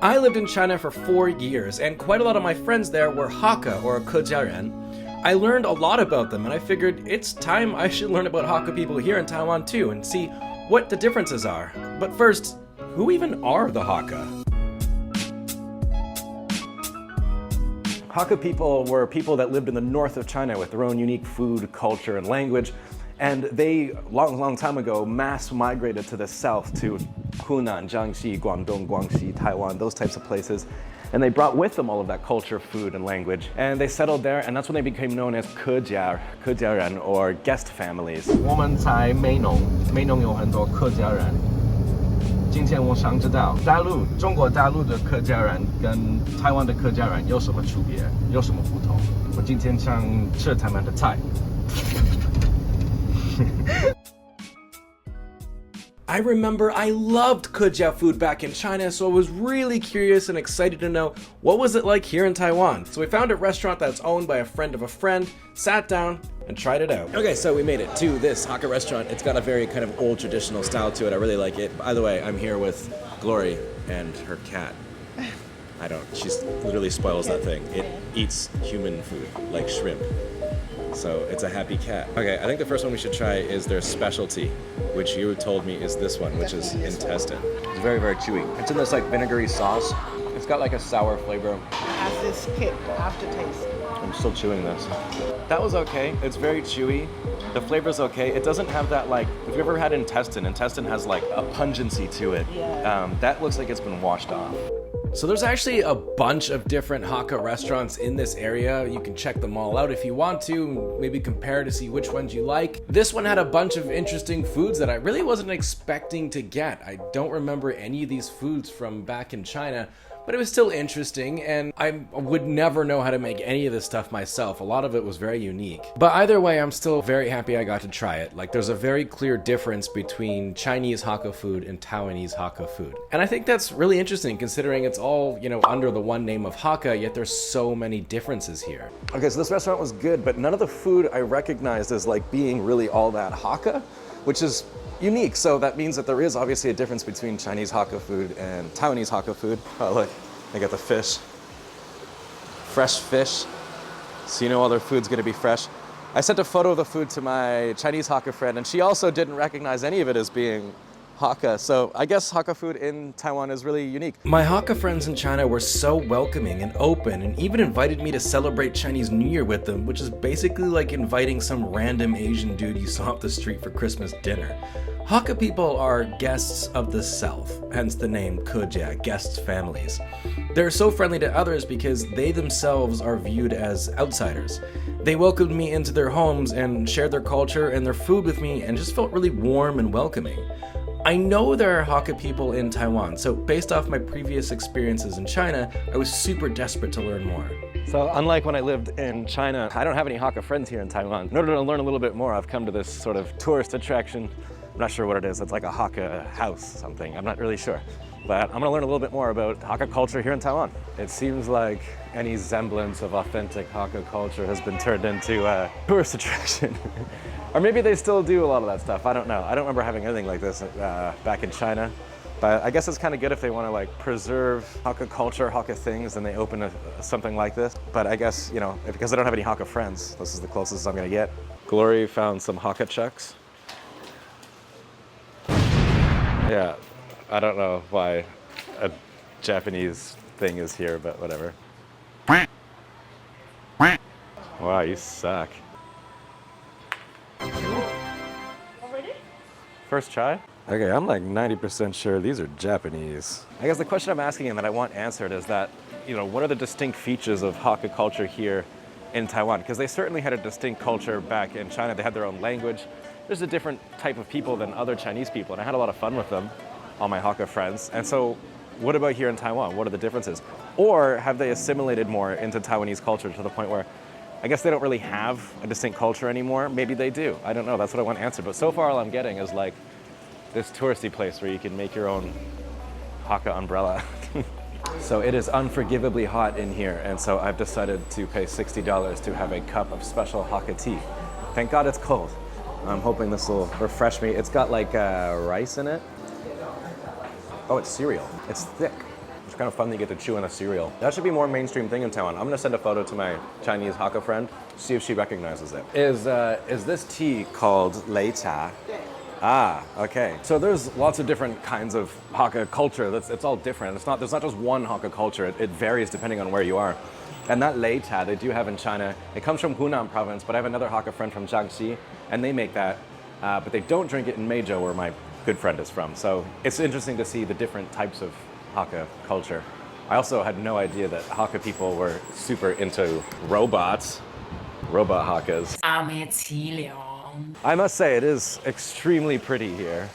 I lived in China for 4 years, and quite a lot of my friends there were Hakka, or Kejiaran. I learned a lot about them, and I figured it's time I should learn about Hakka people here in Taiwan too, and see what the differences are. But first, who even are the Hakka? Hakka people were people that lived in the north of China with their own unique food, culture, and language. And they, long time ago, mass migrated to the south to Hunan, Jiangxi, Guangdong, Guangxi, Taiwan, those types of places. And they brought with them all of that culture, food, and language. And they settled there, and that's when they became known as Kejiaran, or guest families. 我们在美浓有很多客家人。今天我想知道中国大陆的客家人跟台湾的客家人有什么区别，有什么不同？我今天想吃他们的菜。I remember I loved Kejia food back in China, so I was really curious and excited to know what was it like here in Taiwan. So we found a restaurant that's owned by a friend of a friend, sat down, and tried it out. Okay, so we made it to this Hakka restaurant. It's got a very kind of old traditional style to it. I really like it. By the way, I'm here with Glory and her cat. She literally spoils that thing. It eats human food, like shrimp. So it's a happy cat. Okay, I think the first one we should try is their specialty, which you told me is this one, which is intestine. It's very, very chewy. It's in this like vinegary sauce. It's got like a sour flavor. It has this kick aftertaste. I'm still chewing this. That was okay. It's very chewy. The flavor's okay. It doesn't have that like, if you've ever had intestine has like a pungency to it. Yeah. That looks like it's been washed off. So there's actually a bunch of different Hakka restaurants in this area. You can check them all out if you want to, maybe compare to see which ones you like. This one had a bunch of interesting foods that I really wasn't expecting to get. I don't remember any of these foods from back in China, but it was still interesting, and I would never know how to make any of this stuff myself. A lot of it was very unique. But either way, I'm still very happy I got to try it. Like, there's a very clear difference between Chinese Hakka food and Taiwanese Hakka food. And I think that's really interesting considering it's all, under the one name of Hakka, yet there's so many differences here. Okay, so this restaurant was good, but none of the food I recognized as like being really all that Hakka, which is unique. So that means that there is obviously a difference between Chinese Hakka food and Taiwanese Hakka food. Oh look, they got the fish. Fresh fish. So all their food's gonna be fresh. I sent a photo of the food to my Chinese Hakka friend, and she also didn't recognize any of it as being Hakka. So I guess Hakka food in Taiwan is really unique. My Hakka friends in China were so welcoming and open, and even invited me to celebrate Chinese New Year with them, which is basically like inviting some random Asian dude you saw off the street for Christmas dinner. Hakka people are guests of the South, hence the name Kejia, guests families. They're so friendly to others because they themselves are viewed as outsiders. They welcomed me into their homes and shared their culture and their food with me and just felt really warm and welcoming. I know there are Hakka people in Taiwan, so based off my previous experiences in China, I was super desperate to learn more. So unlike when I lived in China, I don't have any Hakka friends here in Taiwan. In order to learn a little bit more, I've come to this sort of tourist attraction. I'm not sure what it is. It's like a Hakka house something. I'm not really sure. But I'm gonna learn a little bit more about Hakka culture here in Taiwan. It seems like any semblance of authentic Hakka culture has been turned into a tourist attraction. Or maybe they still do a lot of that stuff. I don't know. I don't remember having anything like this back in China. But I guess it's kind of good if they want to like preserve Hakka culture, Hakka things, and they open something like this. But I guess, because I don't have any Hakka friends, this is the closest I'm gonna get. Glory found some Hakka chucks. Yeah, I don't know why a Japanese thing is here, but whatever. Wow, you suck. Already? First try? Okay, I'm like 90% sure these are Japanese. I guess the question I'm asking and that I want answered is that, what are the distinct features of Hakka culture here in Taiwan? Because they certainly had a distinct culture back in China. They had their own language. There's a different type of people than other Chinese people, and I had a lot of fun with them, all my Hakka friends. And so, what about here in Taiwan? What are the differences? Or have they assimilated more into Taiwanese culture to the point where I guess they don't really have a distinct culture anymore? Maybe they do. I don't know. That's what I want to answer. But so far all I'm getting is like this touristy place where you can make your own Hakka umbrella. So it is unforgivably hot in here, and so I've decided to pay $60 to have a cup of special Hakka tea. Thank God it's cold. I'm hoping this will refresh me. It's got like rice in it. Oh, it's cereal. It's thick. It's kind of fun that you get to chew on a cereal. That should be more mainstream thing in Taiwan. I'm gonna send a photo to my Chinese Hakka friend, see if she recognizes it. Is this tea called lei cha? Ah, okay. So there's lots of different kinds of Hakka culture. It's all different. There's not just one Hakka culture. It varies depending on where you are. And that lei cha they do have in China, it comes from Hunan province, but I have another Hakka friend from Jiangxi, and they make that, but they don't drink it in Meizhou, where my good friend is from. So it's interesting to see the different types of Hakka culture. I also had no idea that Hakka people were super into robots, robot Hakkas. I must say, it is extremely pretty here.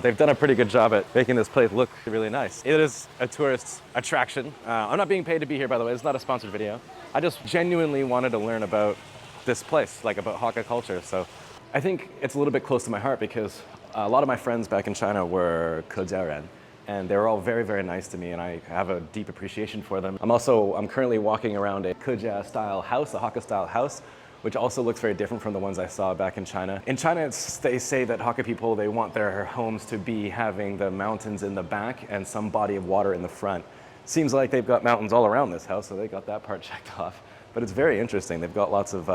They've done a pretty good job at making this place look really nice. It is a tourist attraction. I'm not being paid to be here, by the way. It's not a sponsored video. I just genuinely wanted to learn about this place, like about Hakka culture. So I think it's a little bit close to my heart because a lot of my friends back in China were Kejiaran, and they were all very, very nice to me, and I have a deep appreciation for them. I'm currently walking around a Kejia-style house, a Hakka-style house, which also looks very different from the ones I saw back in China. In China, they say that Hakka people, they want their homes to be having the mountains in the back and some body of water in the front. Seems like they've got mountains all around this house, so they got that part checked off. But it's very interesting. They've got lots of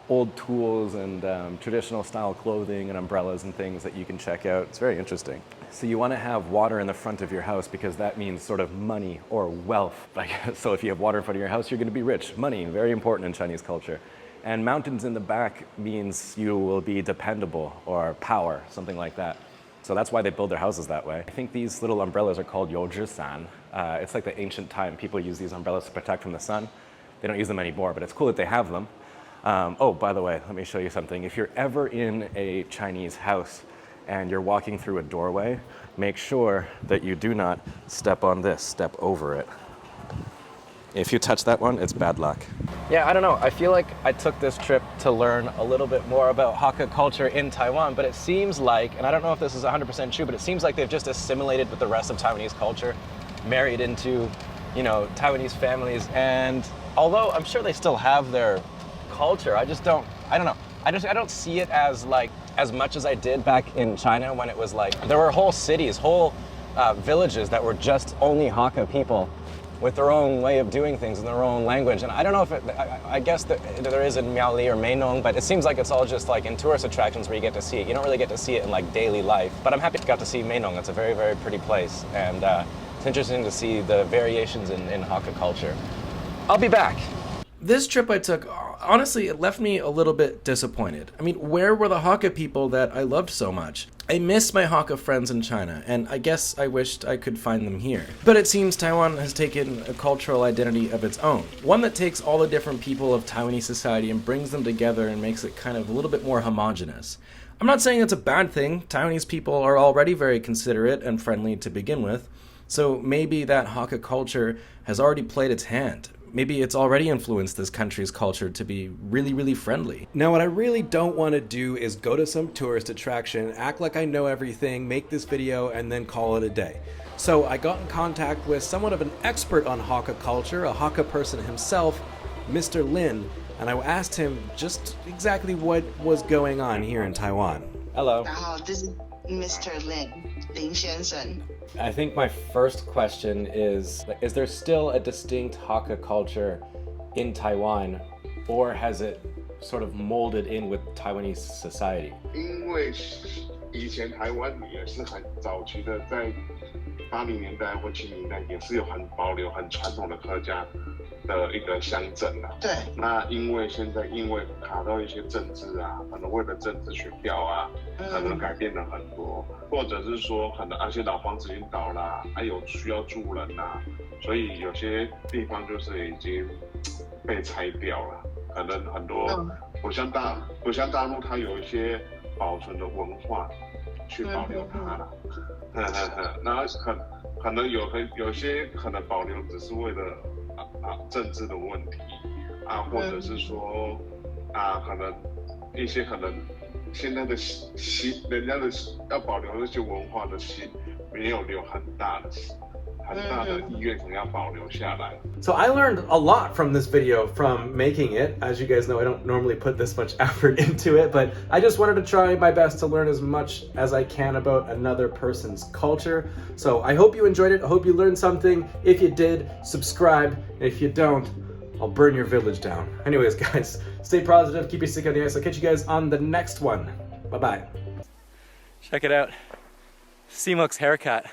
old tools and traditional style clothing and umbrellas and things that you can check out. It's very interesting. So you want to have water in the front of your house because that means sort of money or wealth. So if you have water in front of your house, you're going to be rich. Money, very important in Chinese culture. And mountains in the back means you will be dependable or power, something like that. So that's why they build their houses that way. I think these little umbrellas are called youzhisan. It's like the ancient time. People use these umbrellas to protect from the sun. They don't use them anymore, but it's cool that they have them. Oh, by the way, let me show you something. If you're ever in a Chinese house and you're walking through a doorway, make sure that you do not step on this, step over it. If you touch that one, it's bad luck. Yeah, I don't know. I feel like I took this trip to learn a little bit more about Hakka culture in Taiwan, but it seems like, and I don't know if this is 100% true, but it seems like they've just assimilated with the rest of Taiwanese culture, married into, Taiwanese families. And although I'm sure they still have their culture, I don't see it as much as I did back in China when it was like, there were whole cities, whole villages that were just only Hakka people with their own way of doing things in their own language. And I don't know if I guess that there is in Miaoli or Meinong, but it seems like it's all just like in tourist attractions where you get to see it. You don't really get to see it in like daily life. But I'm happy I got to see Meinong. It's a very, very pretty place. And it's interesting to see the variations in Hakka culture. I'll be back. This trip I took, honestly, it left me a little bit disappointed. I mean, where were the Hakka people that I loved so much? I miss my Hakka friends in China, and I guess I wished I could find them here. But it seems Taiwan has taken a cultural identity of its own, one that takes all the different people of Taiwanese society and brings them together and makes it kind of a little bit more homogenous. I'm not saying it's a bad thing. Taiwanese people are already very considerate and friendly to begin with, so maybe that Hakka culture has already played its hand. Maybe it's already influenced this country's culture to be really, really friendly. Now, what I really don't want to do is go to some tourist attraction, act like I know everything, make this video, and then call it a day. So I got in contact with somewhat of an expert on Hakka culture, a Hakka person himself, Mr. Lin, and I asked him just exactly what was going on here in Taiwan. Hello. This is Mr. Lin 先生. I think my first question is there still a distinct Hakka culture in Taiwan, or has it sort of molded in with Taiwanese society? 因为以前台湾也是很早期的，在80年代或70年代也是有很保留很传统的客家的一个乡镇啦。对。那因为现在卡到一些政治啊，可能为了政治选票啊，可能改变了很多，或者是说可能那些老房子已经倒啦，还有需要住人啦，所以有些地方就是已经被拆掉了，可能很多不像大陆，它有一些保存的文化去保留它了。然后可能有些可能保留只是为了政治的问题啊，或者是说可能一些可能现在的人家的要保留那些文化的心没有留很大很大的意愿想要保留下来。So I learned a lot from this video from making it. As you guys know, I don't normally put this much effort into it, but I just wanted to try my best to learn as much as I can about another person's culture. So I hope you enjoyed it. I hope you learned something. If you did, subscribe. And if you don't, I'll burn your village down. Anyways, guys, stay positive, keep your stick on the ice. I'll catch you guys on the next one. Bye-bye. Check it out. Simuk's haircut.